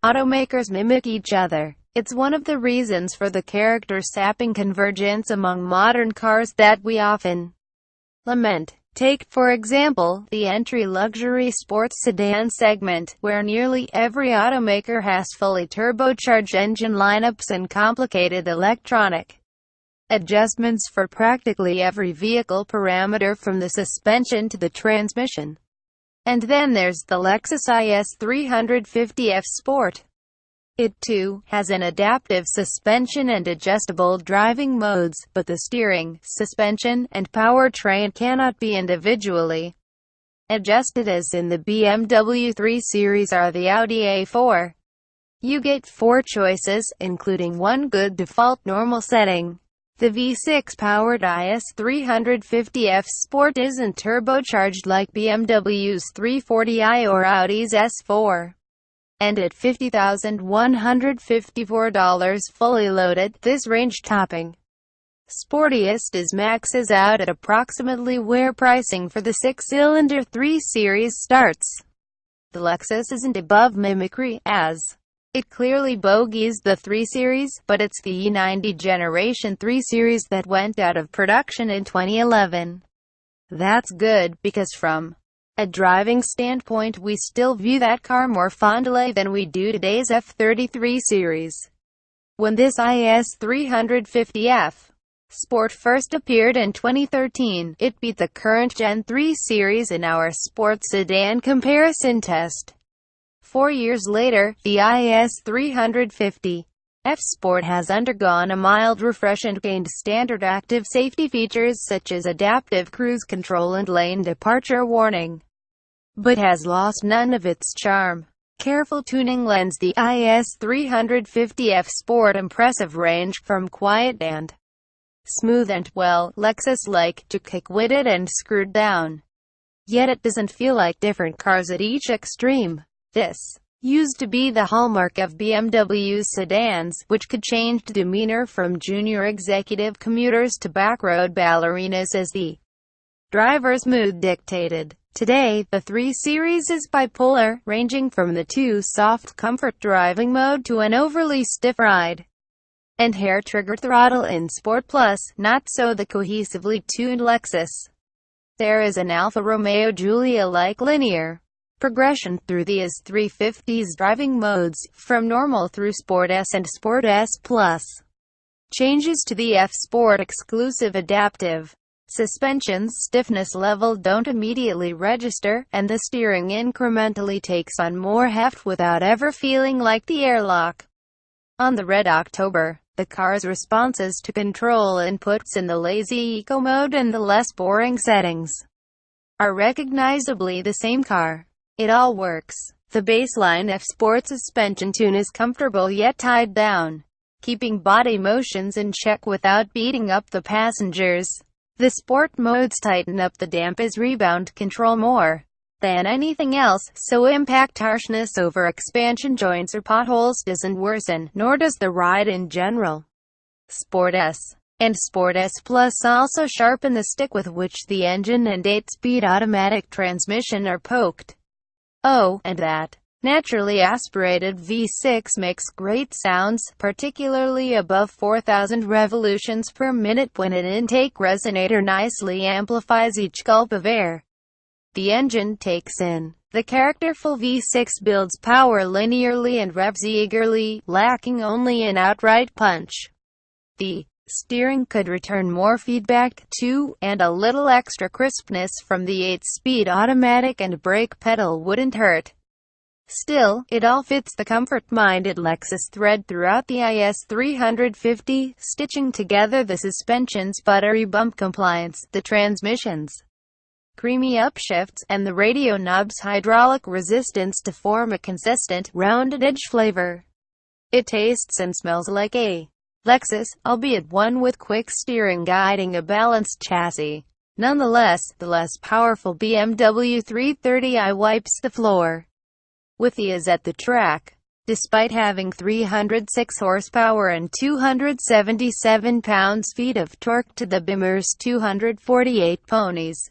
automakers mimic each other. It's one of the reasons for the character-sapping convergence among modern cars that we often lament. Take, for example, the entry luxury sports sedan segment, where nearly every automaker has fully turbocharged engine lineups and complicated electronic adjustments for practically every vehicle parameter from the suspension to the transmission. And then there's the Lexus is350F Sport. It too has an adaptive suspension and adjustable driving modes, but the steering, suspension, and powertrain cannot be individually adjusted as in the BMW 3 Series or the Audi A4. You get 4 choices, including one good default normal setting. The V6-powered is350F Sport isn't turbocharged like BMW's 340i or Audi's S4. And at $50,154 fully loaded, this range-topping sportiest is maxes out at approximately where pricing for the 6-cylinder 3 Series starts. The Lexus isn't above mimicry, as it clearly bogeys the 3 Series, but it's the E90 Generation 3 Series that went out of production in 2011. That's good, because from a driving standpoint we still view that car more fondly than we do today's F33 series. When this is350F Sport first appeared in 2013, it beat the current Gen 3 series in our sports sedan comparison test. 4 years later, the is350F Sport has undergone a mild refresh and gained standard active safety features such as adaptive cruise control and lane departure warning, but has lost none of its charm. Careful tuning lends the is350F Sport impressive range, from quiet and smooth and, well, Lexus-like, to quick-witted and screwed down. Yet it doesn't feel like different cars at each extreme. This used to be the hallmark of BMW's sedans, which could change demeanor from junior executive commuters to backroad ballerinas as the driver's mood dictated. Today, the 3 Series is bipolar, ranging from the too soft comfort driving mode to an overly stiff ride and hair-trigger throttle in Sport Plus. Not so the cohesively tuned Lexus. There is an Alfa Romeo Giulia-like linear progression through the is350's driving modes, from normal through Sport S and Sport S Plus. Changes to the F Sport exclusive adaptive suspension's stiffness level don't immediately register, and the steering incrementally takes on more heft without ever feeling like the airlock. On the Red October, the car's responses to control inputs in the lazy eco mode and the less boring settings are recognizably the same car. It all works. The baseline F Sport suspension tune is comfortable yet tied down, keeping body motions in check without beating up the passengers. The sport modes tighten up the damp's rebound control more than anything else, so impact harshness over expansion joints or potholes doesn't worsen, nor does the ride in general. Sport S and Sport S Plus also sharpen the stick with which the engine and 8-speed automatic transmission are poked. Oh, and that naturally aspirated V6 makes great sounds, particularly above 4,000 revolutions per minute when an intake resonator nicely amplifies each gulp of air the engine takes in. The characterful V6 builds power linearly and revs eagerly, lacking only an outright punch. The steering could return more feedback, too, and a little extra crispness from the 8-speed automatic and brake pedal wouldn't hurt. Still, it all fits the comfort-minded Lexus thread throughout the is350, stitching together the suspension's buttery bump compliance, the transmission's creamy upshifts, and the radio knob's hydraulic resistance to form a consistent, rounded-edge flavor. It tastes and smells like a Lexus, albeit one with quick steering guiding a balanced chassis. Nonetheless, the less powerful BMW 330i wipes the floor with ease at the track. Despite having 306 horsepower and 277 pounds-feet of torque to the Beamer's 248 ponies,